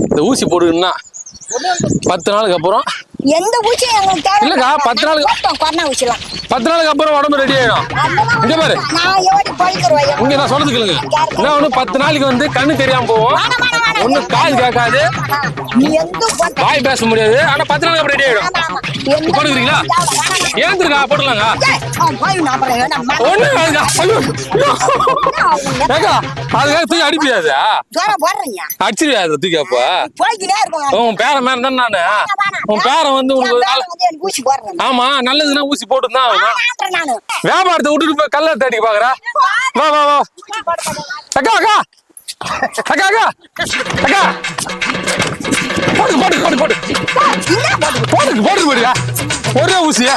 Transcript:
இந்த ஊசி போடுன்னா 10 நாளுக்கு அப்புறம் எந்த ஊசி எங்களுக்கு தேவை இல்லக்கா 10 நாளுக்கு கொரோனா ஊசிலாம் 10 நாளுக்கு அப்புறம் உடம்பு ரெடி ஆயிடும். இங்க பாரு நான் எவ்வளவு பழிக்கிறோம் இங்க நான் சொல்றது கேளுங்க. என்ன ஒண்ணு 10 நாளைக்கு வந்து கண்ணு தெரியாம போகும், ஒண்ணு காது கேட்காது, நீ எந்த வாய் பேச முடியாது. ஆனா 10 நாளுக்கு அப்புறம் ரெடி ஆயிடும். போட்டுக்கிறீங்களா? ஏந்திருக்கா போட்டுலாங்க. ஒண்ணு ஏக்கா அதுக்காக தூக்கி அடிப்பியாது, அடிச்சிருவியா தூக்கி. அப்ப உன் பேரன் மேல தான் நானு. உன் பேரன் வந்து உங்களுக்கு ஆமா நல்லதுன்னா ஊசி போட்டு தான் வியாபாரத்தை விட்டுட்டு போய் கல்ல தேடி பாக்குற. வா வா வா அக்கா அக்கா அக்கா அக்கா அக்கா போட்டு போட்டு போட்டு போட்டு போட்டு போட்டு போடுங்க ஒரே ஊசியா.